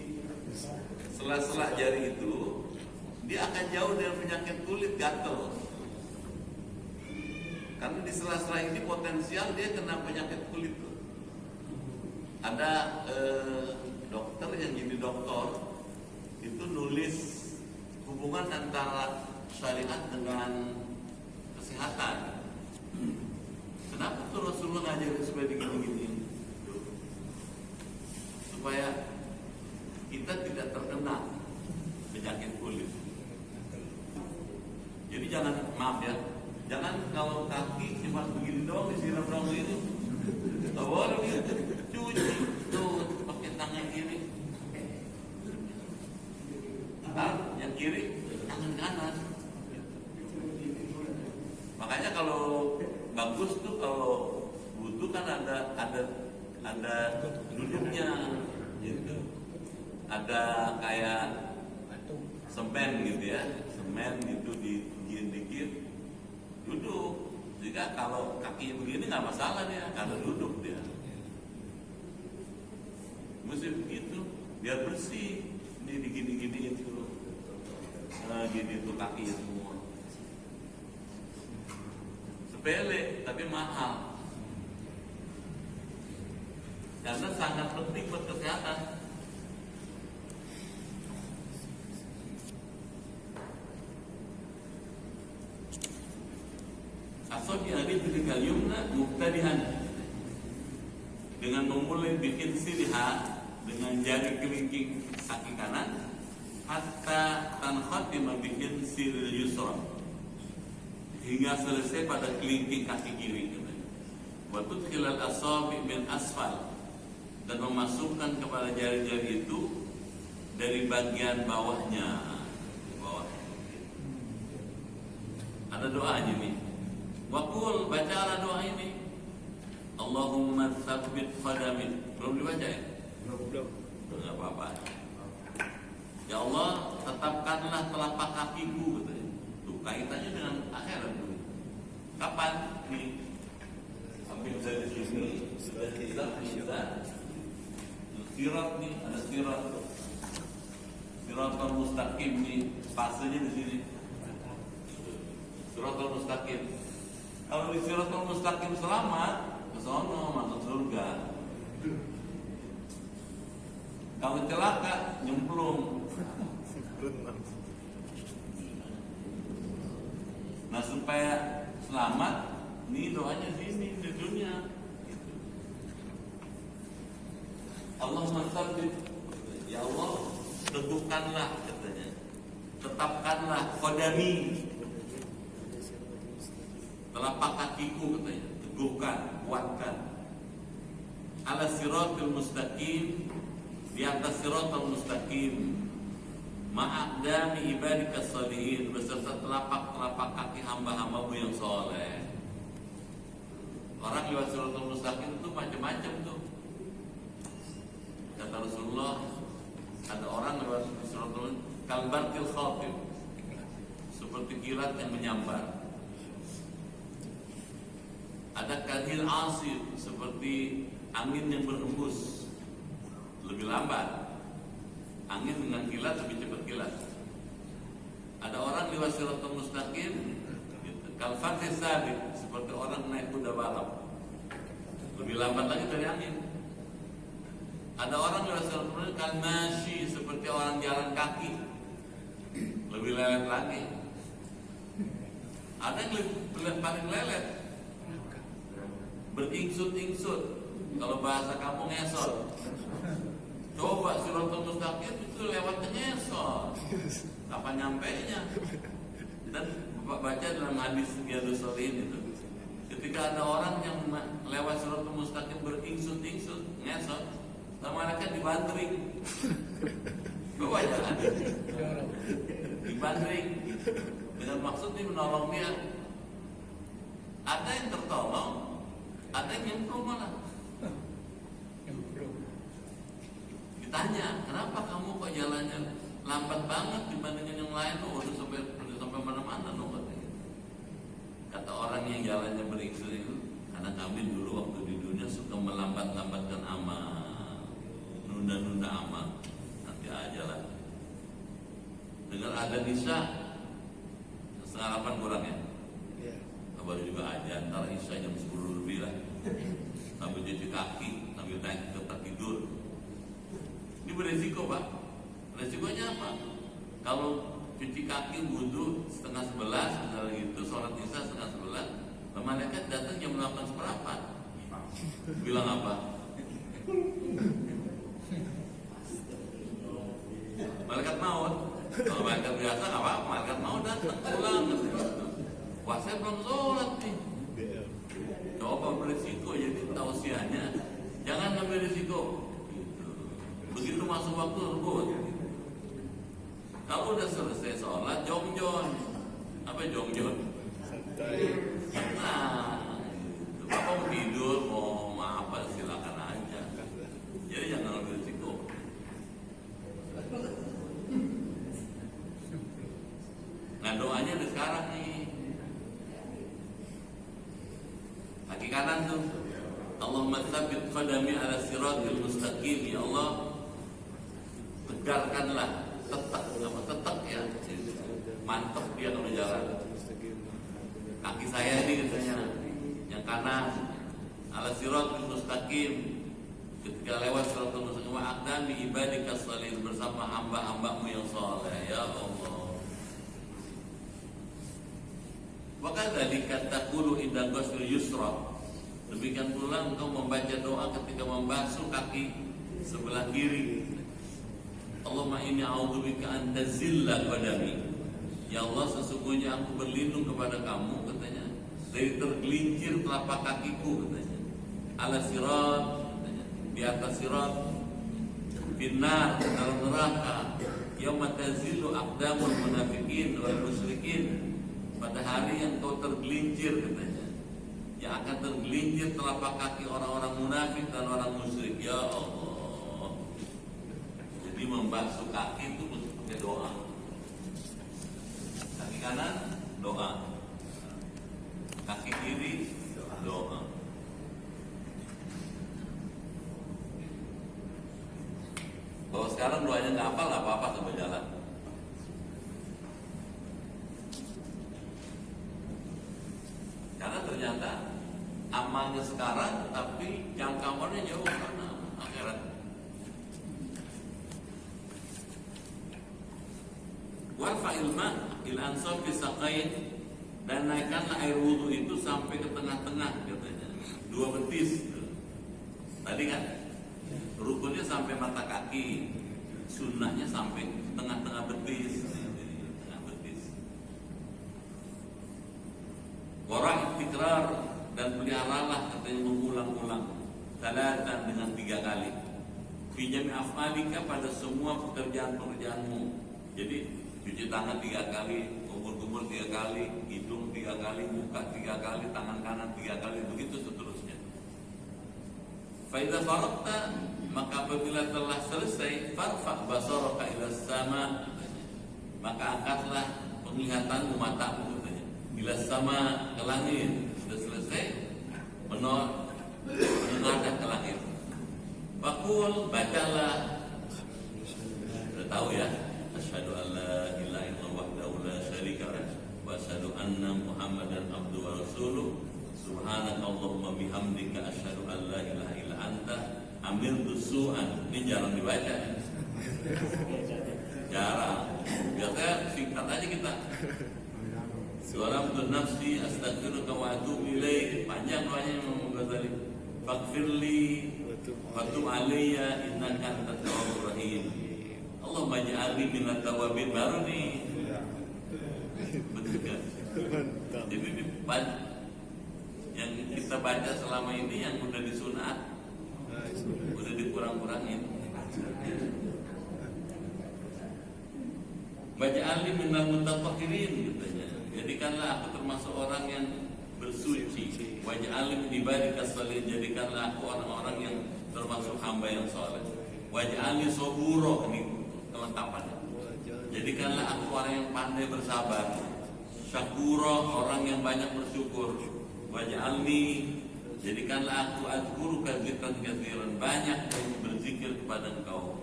[SPEAKER 2] sela-sela jari itu, dia akan jauh dari penyakit kulit gatal. Karena di sela-sela ini potensial dia kena penyakit kulit. Ada dokter yang jadi dokter itu nulis hubungan antara syariat dengan kesehatan. Kenapa tuh Rasulullah ngajarin supaya digini-gini? Supaya kita tidak terkena penyakit kulit. Jadi jangan, maaf ya, jangan kalau kaki cuma begini doang disiram doang ini. Gak boleh gitu. Cuci tuh pakai tangan kiri. Yang kiri tangan kanan. Makanya kalau bagus tuh kalau butuh kan ada duduknya gitu. Ada kayak semen gitu ya, semen gitu dikit duduk. Jika kalau kaki begini nggak masalah dia, karena duduk dia. Mesti begitu, biar bersih. Ini digini-gini itu. Nah, gini tuh kaki semua. Sepele tapi mahal. Karena sangat penting buat kesehatan. Asobi hari ketika yumna muktadihan, dengan memulai bikin sirha dengan jari kelingking kaki kanan, hatta tankhatima bikin siril yusra, hingga selesai pada kelingking kaki kiri. Wa tudkhilal asabi min asfal, dan memasukkan kepada jari-jari itu dari bagian bawahnya. Bawah. Ada doanya nih. Waqul, bacalah doa ini. Allahumma tsabbit qadami. Belum dibaca ya? Belum. Enggak apa-apa. Ya Allah, tetapkanlah telapak kakiku, katanya. Tuh kaitannya dengan akhirat dulu. Kapan? Nih. Ambil dari sini, sudah kita. Sirat nih, ada sirat. Siratal mustaqim nih, fasenya di sini. Siratal mustaqim. Kalau di siratal mustaqim selamat, ke sono masuk surga. Kalau celaka, nyemplung. Nah, supaya selamat, nih doanya sini di dunia. Allahumma tsabbit, ya Allah, teguhkanlah, katanya, tetapkanlah qadami, telapak kakiku, katanya, teguhkan, kuatkan, ala siratul mustaqim, di atas siratul mustaqim, ma'aqdami ibadika sholihin, beserta telapak-telapak kaki hamba-hambamu yang soleh. Orang lewat siratul mustaqim itu macam-macam tuh. Kata Rasulullah, ada orang lewat siratul kalbarqil khatib, seperti kilat yang menyambar. Ada kadhil asif, seperti angin yang berhembus, lebih lambat. Angin dengan kilat lebih cepat kilat. Ada orang lewat siratal mustaqim, kal fathis sabit, seperti orang naik kuda balap, lebih lambat lagi dari angin. Ada orang lewat siratal mustaqim kal masyi, seperti orang jalan kaki, lebih lelet lagi. Ada yang lebih paling lelet, beringsut-ingsut, kalau bahasa kampung ngesot. Coba siratal mustaqim itu lewatnya ngesot, kapan nyampainya? Dan Bapak baca dalam hadis Riyadhus Shalihin itu, ketika ada orang yang lewat siratal mustaqim beringsut-ingsut, ngesot, sama mereka dibandring. Bapak jalan dibandring dengan maksud dia menolong dia. Ada yang tertolong, ada yang nyemplung malah. Ditanya, kenapa kamu kok jalannya lambat banget dibandingin yang lain? Oh, udah sampai mana-mana loh katanya. Kata orang yang jalannya beringsut itu, karena kami dulu waktu di dunia suka melambat-lambatkan amal, nunda-nunda amal. Nanti aja lah. Dengar ada Isya 7:30 kurang ya? Baru juga aja antara Isya jam 10 lebih lah. Sambil cuci kaki, sambil naik ke tempat tidur. Ini beresiko Pak. Resikonya apa? Kalau cuci kaki wudhu 10:30, misalnya gitu, sholat Isya 10:30, malaikat datang jam 8:15. Bilang apa? Malaikat maut. Kalau malaikat biasa nggak apa-apa, malaikat maut datang pulang. Wah, saya belum sholat nih. Coba berisiko, jadi tausiahnya jangan ngambil risiko. Begitu masuk waktu rebut. Kalau udah selesai sholat, jongjon. Apa jongjon? Nah, Bapak mau tidur, mau apa silakan aja. Jadi jangan ngambil risiko. Nah, doanya ada sekarang nih. Kaki kanan tuh, Allahumma tsabbit qadami ala siratil mustaqim. Ya Allah, tegarkanlah, tetap ya, mantap dia kalau jalan. Kaki saya ini katanya, yang kanan ala siratil mustaqim, ketika lewat siratul mustaqim, aqdam bi ibadika shalihin, bersama hamba-hambamu yang saleh. Ya Allah. Maka dari kata kulu indah ghusl yusra. Demikian pula engkau membaca doa ketika membasuh kaki sebelah kiri. Allahumma inni a'udzubika an tazilla qadami. Ya Allah, sesungguhnya aku berlindung kepada kamu, katanya, dari tergelincir telapak kakiku, katanya. Ala sirat, katanya, di atas sirat, finnar, dalam neraka. Yauma tazillu aqdamul munafiqin wal musyrikin. Pada hari yang kau tergelincir, katanya, yang akan tergelincir telapak kaki orang-orang munafik dan orang musyrik. Ya Allah. Jadi membasuh kaki itu mesti pakai doa. Kaki kanan doa, kaki kiri doa. Kalau sekarang doanya nggak hafal, nggak apa-apa, sambil jalan. Karena ternyata amalnya sekarang, tapi jangkauannya jauh karena akhirat. Warfa'il ma' il ansab bisaqain, dan naikkanlah air wudhu itu sampai ke tengah-tengah, katanya, 2 betis. Tadi kan rukunnya sampai mata kaki, sunnahnya sampai tengah-tengah betis. Warah tikrar, dan peliharalah, katanya, mengulang-ulang salatan dengan 3 kali. Fi jami' af'alika, pada semua pekerjaan-pekerjaanmu. Jadi cuci tangan 3 kali, kumur-kumur 3 kali, hidung 3 kali, muka 3 kali, tangan kanan 3 kali, begitu seterusnya. Fa idza faragta, maka apabila telah selesai, farfa' basaraka ila sama, maka angkatlah penglihatanmu, matamu katanya. Bila sama ke langit, sudah selesai, menghadap ke langit. Fakul, bacalah. Sudah tahu ya? Asyhadu an la ilaha illallah wahdahu la syarika lah wa asyhadu anna Muhammadan abduhu wa rasuluh. Subhanakallahumma bihamdika asyhadu an la ilaha illa anta amiltu su'an. Ini jarang dibaca. Jarang. Biasanya singkat aja kita. Sualamtu nafsi astaghfiruka wa atubu ilaik. Panjang doanya Imam Ghazali. Faghfirli wa tub alayya innaka antat tawwabur rahim. Allahumma ij'alni minat tawwabin. Baru nih. Betul kan? Jadi yang kita baca selama ini yang udah disunat, udah dikurang-kurangin. Waj'alni minal mutatahhirin katanya. Jadikanlah aku termasuk orang yang bersuci. Waj'alni min ibadikas sholihin. Jadikanlah aku orang-orang yang termasuk hamba yang saleh. Waj'alni sabura, ini kelengkapannya. Jadikanlah aku orang yang pandai bersabar. Syakura, orang yang banyak bersyukur. Waj'alni, jadikanlah aku azkuruka dzikran katsiran, banyak berzikir kepada Engkau.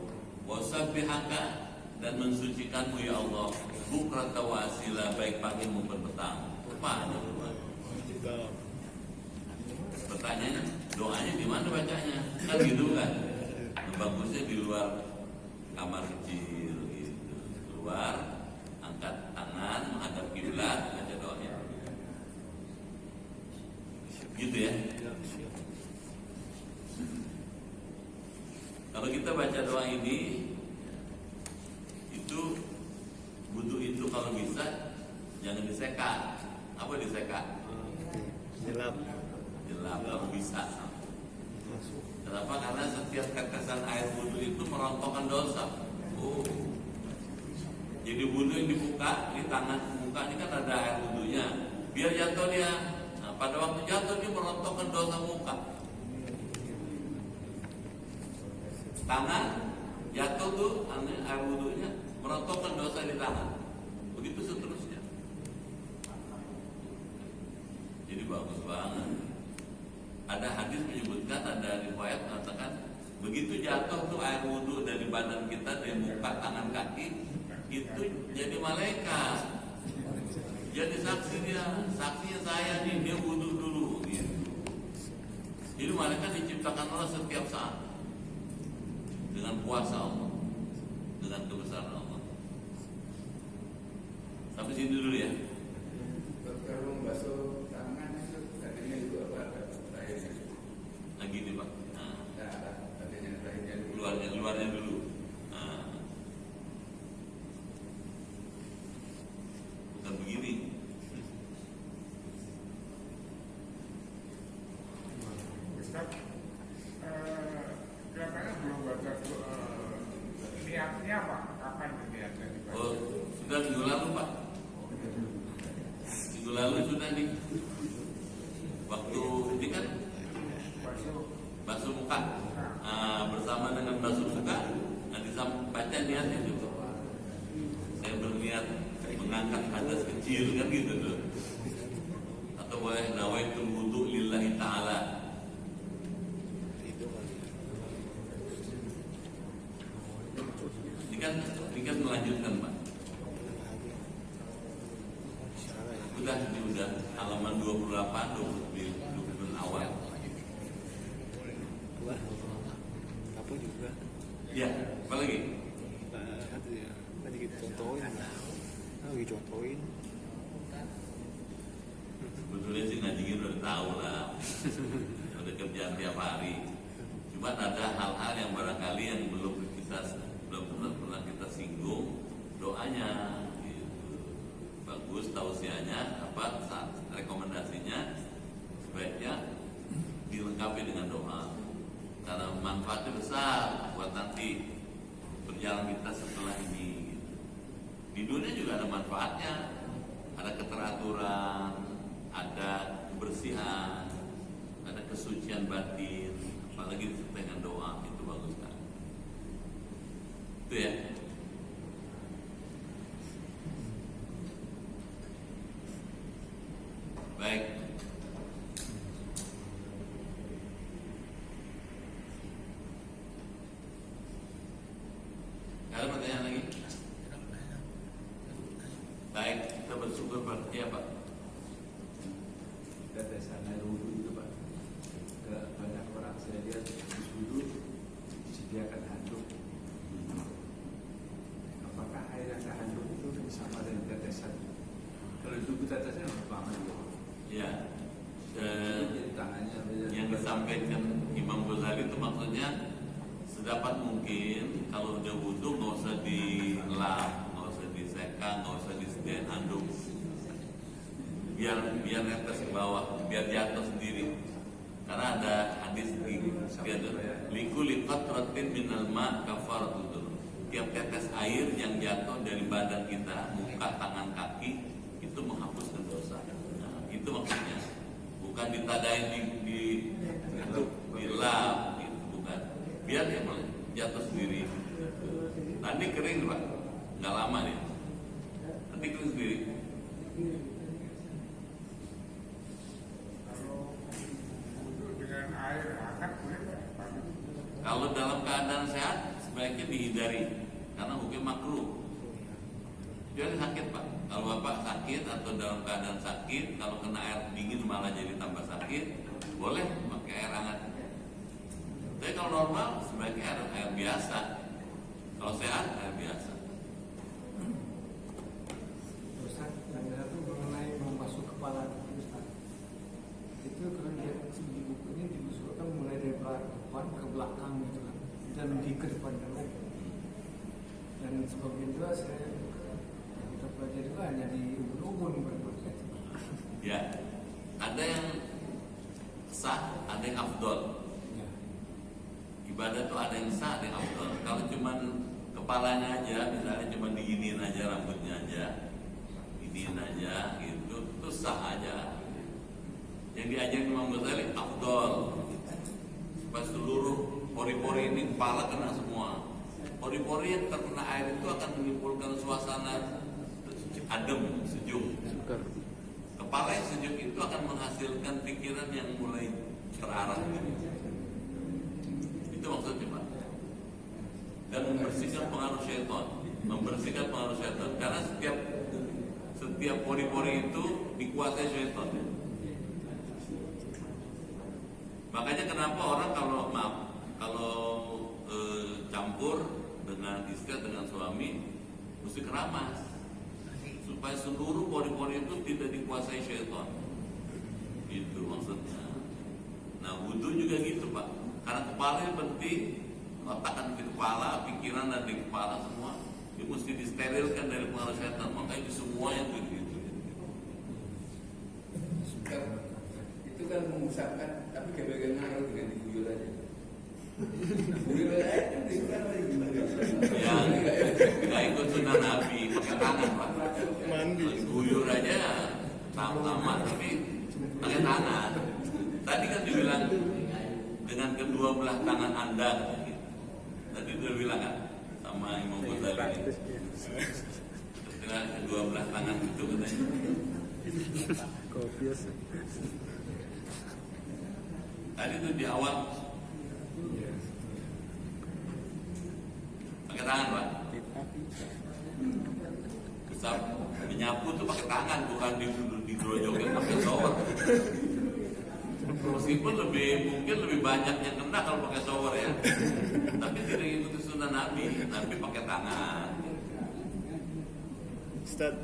[SPEAKER 2] Wasabbihaka, dan mensucikanmu ya Allah, bukrata wa asila, baik pagi maupun petang. Banyak berbuat. Pertanyaannya, doanya di mana bacanya? Kan gitu kan? Bagusnya di luar kamar kecil gitu. Keluar, angkat tangan, menghadap kiblat, baca doanya. Gitu ya. Kalau kita baca doa ini, itu butuh itu kalau bisa jangan diseka. Apa diseka? Jelap kalau bisa. Kenapa? Karena setiap tetesan air wudhu itu merontokkan dosa. Jadi wudhu yang dibuka di tangan muka ini kan ada air wudhunya. Biar jatuh dia. Nah, pada waktu jatuh dia merontokkan dosa muka. Tangan jatuh tuh air wudhunya merontokkan dosa di tangan. Begitu seterusnya. Jadi bagus banget. Ada hadis menyebutkan, ada riwayat mengatakan begitu jatuh tuh air wudhu dari badan kita, dari muka, tangan, kaki, itu jadi malaikat. Jadi saksi dia, saksinya saya nih, dia wudhu dulu gitu. Jadi malaikat diciptakan Allah setiap saat dengan kuasa Allah, dengan kebesaran Allah. Sampai sini dulu ya.
[SPEAKER 4] Kalau basuh tangan itu tadinya itu apa? Terakhirnya.
[SPEAKER 2] Lagi nih Pak. Nah,
[SPEAKER 4] Tadinya terakhirnya
[SPEAKER 2] luarnya dulu. Nah. Bukan begini.
[SPEAKER 4] Ustaz, kelihatannya belum baca niatnya apa? Kapan niatnya dibaca?
[SPEAKER 2] Oh, sudah minggu lalu Pak. Minggu lalu sudah nih. Waktu ini kan basuh muka. Bersama dengan basuh muka, nanti baca niatnya juga. Saya berniat mengangkat hadas kecil kan gitu tuh. Atau boleh nawaitul wudu lillahi ta'ala. Ini kan melanjutkan Pak. Udah halaman 28, 29 awal.
[SPEAKER 5] Apa juga?
[SPEAKER 2] Ya, apa lagi?
[SPEAKER 5] Tadi kita contohin. Lagi contohin.
[SPEAKER 2] Sebetulnya sih ngajiin udah tahu lah. Udah kerjaan tiap hari. Cuma ada hal-hal yang barangkali yang belum pernah kita singgung. Doanya gitu. Bagus tausiahnya, rekomendasinya sebaiknya dilengkapi dengan doa. Karena manfaatnya besar buat nanti berjalan kita setelah ini. Di dunia juga ada manfaatnya, ada keteraturan, ada kebersihan, ada kesucian batin, apalagi dengan doa itu bagus kan. Itu ya. pertanyaan lagi? Baik, kita bersyukur Pak. Ya Pak.
[SPEAKER 4] Kita desa air wudhu itu Pak, ke banyak orang saya lihat habis wudhu disediakan handuk. Apakah air yang handuk itu sama dengan tetesan? Kalau itu tetesnya apa juga?
[SPEAKER 2] Ya.
[SPEAKER 4] Jadi tangannya
[SPEAKER 2] Yang disampaikan Imam Ghazali itu maksudnya sedapat mungkin kalau udah wudhu nggak usah dilap, nggak usah diseka, nggak usah disediain handuk. Biar netes ke bawah, biar jatuh sendiri. Karena ada hadis di likuli qatratin minal ma kafaratun. Tiap tetes air yang jatuh dari badan kita, muka, tangan, kaki itu menghapuskan dosa. Nah, itu maksudnya. Bukan ditadain di lap, gitu, bukan. Biar dia jatuh sendiri. Nanti kering Pak, nggak lama nih. Nanti kering sendiri. Kalau dalam keadaan sehat sebaiknya dihindari karena hukum makruh. Jadi sakit Pak. Kalau Bapak sakit atau dalam keadaan sakit, kalau kena air dingin malah jadi tambah sakit, boleh pakai air hangat. Tapi kalau normal sebaiknya air biasa. Kalau sehat air biasa.
[SPEAKER 6] Ustaz, yang satu mengenai membasuh kepala Ustaz. Itu kalau lihat di bukunya diusulkan mulai dari depan ke belakang gitu kan, dan di ke depannya lagi. Dan sebagian juga saya kita pelajari juga hanya di ubun-ubun berbagai.
[SPEAKER 2] Ya, ada yang sah, ada yang afdol.
[SPEAKER 6] Ya.
[SPEAKER 2] Ibadah itu ada yang sah, ada yang afdol. Kalau cuman kepalanya aja, misalnya cuma diginiin aja rambutnya aja, giniin aja, gitu, itu sah aja. Yang diajarin Imam Ghazali afdol. Supaya seluruh pori-pori ini kepala kena semua. Pori-pori yang terkena air itu akan menimbulkan suasana adem, sejuk. Kepala yang sejuk itu akan menghasilkan pikiran yang mulai terarah. Itu maksudnya Pak. Dan membersihkan pengaruh syaitan. Membersihkan pengaruh syaitan. Karena setiap pori-pori itu dikuasai syaitan. Makanya kenapa orang kalau campur dengan istri, dengan suami mesti keramas supaya seluruh pori-pori itu tidak dikuasai syaitan. Itu maksudnya. Nah wudhu juga gitu Pak. Karena kepala yang penting, letakkan di kepala, pikiran dan di kepala semua. Itu mesti disterilkan dari pengaruh syaitan. Makanya itu semua yang begitu.
[SPEAKER 4] Itu kan mengusapkan, tapi bagaimana dengan diguyur aja? Guyur aja kan diguyur lagi gimana?
[SPEAKER 2] Yang nggak ikut sunnah Nabi pakai tangan Pak.
[SPEAKER 5] Mandi.
[SPEAKER 2] Guyur aja sama tapi pakai tangan. Tadi kan dibilang dengan kedua belah tangan Anda. Tadi udah bilang kan sama Imam Ghazali. Dengan kedua belah tangan itu katanya.
[SPEAKER 5] Kopias.
[SPEAKER 2] Tadi tuh di awal pakai tangan Pak. Besar menyapu tuh pakai tangan bukan digrojokin pakai shower. Meskipun mungkin lebih banyak yang kena kalau pakai shower ya, tapi tidak ikuti sunnah Nabi pakai tangan.
[SPEAKER 5] Ustaz,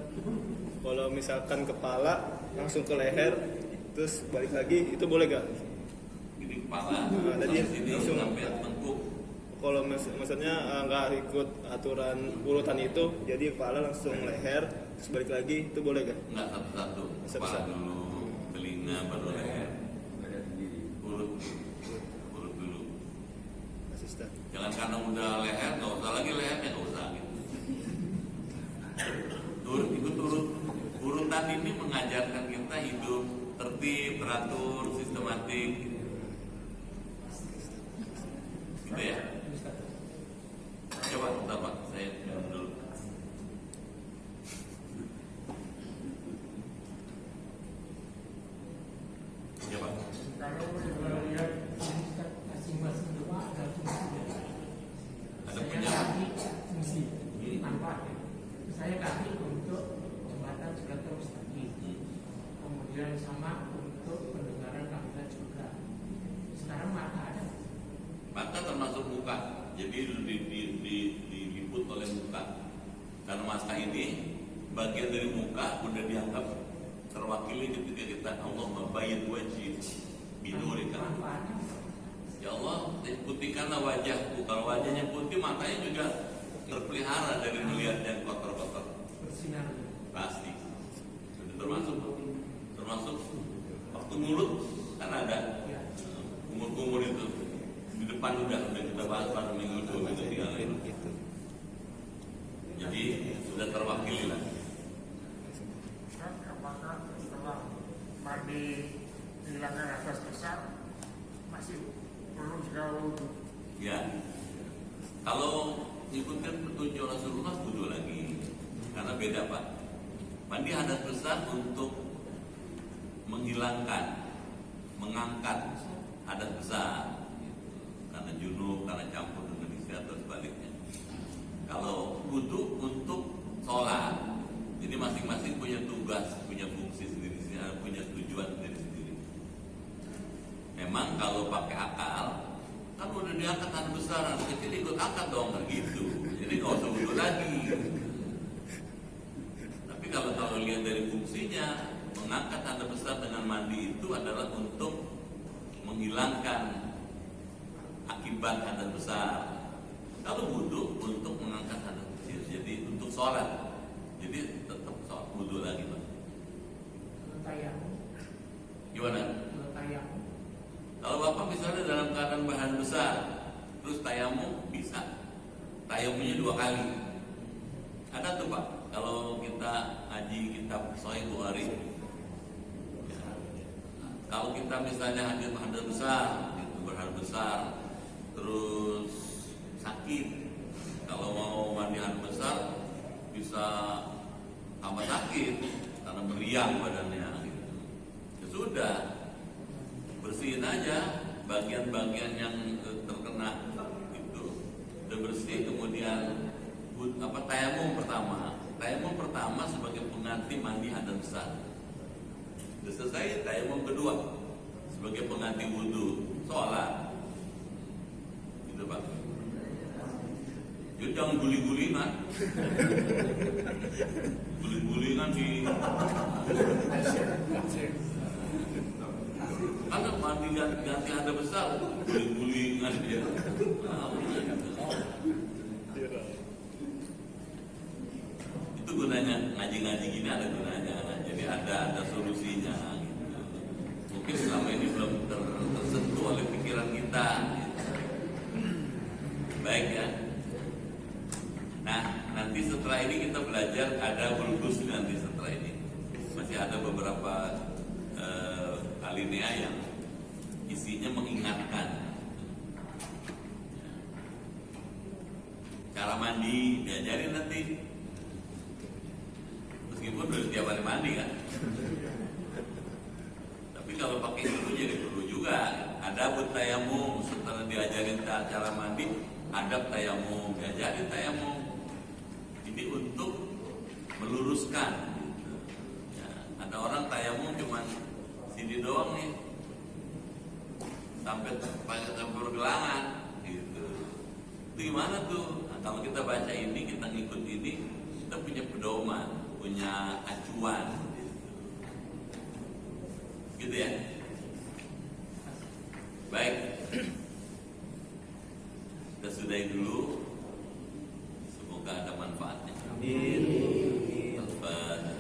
[SPEAKER 5] kalau misalkan kepala langsung ke leher, terus balik lagi, itu boleh gak?
[SPEAKER 2] Ini kepala,
[SPEAKER 5] Nah, tadi
[SPEAKER 2] sini
[SPEAKER 5] langsung
[SPEAKER 2] sampai tengkuk.
[SPEAKER 5] Kalau maksudnya nggak ikut aturan urutan itu, jadi kepala langsung leher, terus balik lagi, itu boleh gak?
[SPEAKER 2] Enggak satu-satu, kepala
[SPEAKER 5] Satu-satu.
[SPEAKER 2] dulu, telinga baru leher,
[SPEAKER 4] Ada sendiri.
[SPEAKER 2] urut dulu.
[SPEAKER 5] Mas Ustaz.
[SPEAKER 2] Jangan karena udah leher, nggak usah lagi lehernya, nggak usah gitu. Urutan ini mengajarkan kita hidup tertib, teratur, sistematik, gitu ya. Coba, bentar Pak, saya minum dulu. Coba.
[SPEAKER 7] Kalau lihat masing-masing doa ada fungsinya.
[SPEAKER 2] Ada
[SPEAKER 7] Saya
[SPEAKER 2] punya.
[SPEAKER 7] lagi fungsi. bermanfaat ya. Saya kasih untuk jembatan Siratul Mustaqim, kemudian sama untuk pendengaran kafilah juga. Sekarang mata ada.
[SPEAKER 2] Mata termasuk muka, jadi diliput oleh muka. Karena mata ini bagian dari muka udah dianggap terwakili ketika kita Allah membayar wajib binurika.
[SPEAKER 7] Manfaatnya
[SPEAKER 2] Ya Allah, putihkanlah wajahku. Kalau wajahnya putih, matanya juga terpelihara dari melihat yang kotor-kotor.
[SPEAKER 7] bersinar.
[SPEAKER 2] Pasti. Itu termasuk waktu mulut kan ada
[SPEAKER 7] Ya.
[SPEAKER 2] kumur-kumur itu di depan udah kita bahas pada minggu dua minggu tiga lalu. Jadi sudah terwakili lah.
[SPEAKER 7] Kan apakah setelah mandi hilangkan hadas besar masih perlu juga wudhu?
[SPEAKER 2] Ya, kalau ikutin petunjuk Rasulullah wudhu lagi, karena beda Pak. Mandi hadas besar untuk menghilangkan, mengangkat hadas besar, karena junub, karena campur dengan isi atau sebaliknya. Kalau wudhu untuk sholat, jadi masing-masing punya tugas, punya fungsi sendiri, punya tujuan sendiri. Memang kalau pakai akal, kan udah diangkat hadas besar, anak kecil ikut angkat dong, kan gitu. Jadi nggak usah wudhu lagi. Tapi kalau lihat dari fungsinya, mengangkat hadas besar dengan mandi itu adalah untuk menghilangkan akibat hadas besar. Kalau wudhu untuk mengangkat hadas kecil, jadi untuk sholat. Jadi tetap sholat wudhu lagi Pak.
[SPEAKER 7] Tayamum,
[SPEAKER 2] Gimana?
[SPEAKER 7] tayamum.
[SPEAKER 2] Kalau Bapak misalnya dalam keadaan bahan besar, terus tayamum bisa. Tayamumnya 2 kali. Ada tuh Pak, kalau kita ngaji kitab Sahih Bukhari. Kalau kita misalnya hadas besar, itu berhadas besar, terus sakit. Kalau mau mandi hadas besar, bisa tambah sakit karena meriang badannya. Gitu. Ya sudah, bersihin aja bagian-bagian yang terkena itu. Udah bersih, kemudian tayamum pertama. Tayamum pertama sebagai pengganti mandi hadas besar. Sudah selesai, tayamum kedua sebagai pengganti wudhu sholat. Gitu Pak. Jadi jangan guling-gulingan. Guling-gulingan di karena mandi ganti hadas besar, guling-gulingan dia. Itu gunanya ngaji-ngaji gini, ada gunanya. Jadi ada solusinya. Gitu. Mungkin selama ini belum tersentuh oleh pikiran kita. Gitu. Baik ya. Nah, nanti setelah ini kita belajar ada bulgus nanti setelah ini. Masih ada beberapa alinea yang isinya mengingatkan. Cara mandi diajarin nanti. Meskipun udah setiap hari mandi kan. Tapi kalau pakai itu jadi perlu juga. Ada buat tayamum, setelah diajarin cara mandi, adab tayamum, diajarin tayamum. Ini untuk meluruskan. Gitu. Ya, ada orang tayamum cuma sini doang nih, sampai pergelangan. Gitu. Itu gimana tuh? Nah, kalau kita baca ini, kita ngikut ini, kita punya pedoman, punya acuan. Gitu ya. Baik, kita sudahi dulu. Semoga ada manfaatnya.
[SPEAKER 1] Amin.
[SPEAKER 2] Al-Fatihah.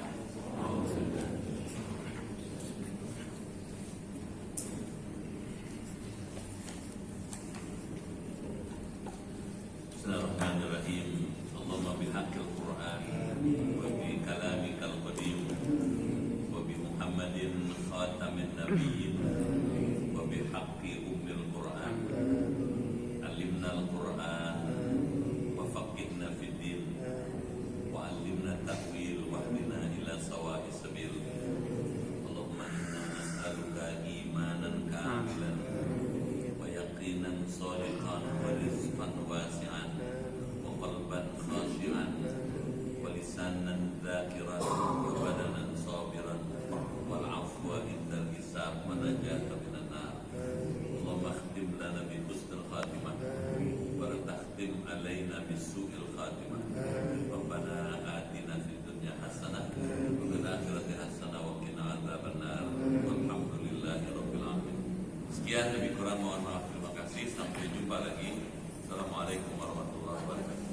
[SPEAKER 2] Bismillahirrahmanirrahim. Allahumma bihaqqil Qur'an wa bi kalamikal qadim wa bi Muhammadin khatamin nabiyyin wa bi haqqi ummil Qur'an. Alimna al-Qur'an wa faqihna fid din wa alimna ta'wil wa hdina ila sawa'is sabil. Allahumma inna nas'aluka imanan kamilan wa yaqinan shadiqan wa rizqan wasi'an wa qalban khashi'an bisu'il khatimah. Rabbana atina fid dunya hasanah wa fil akhirati hasanah wa qina adzabannar. Walhamdulillahi rabbil alamin. Sekian, lebih kurang mohon maaf, terima kasih. Sampai jumpa lagi. Assalamualaikum warahmatullahi wabarakatuh.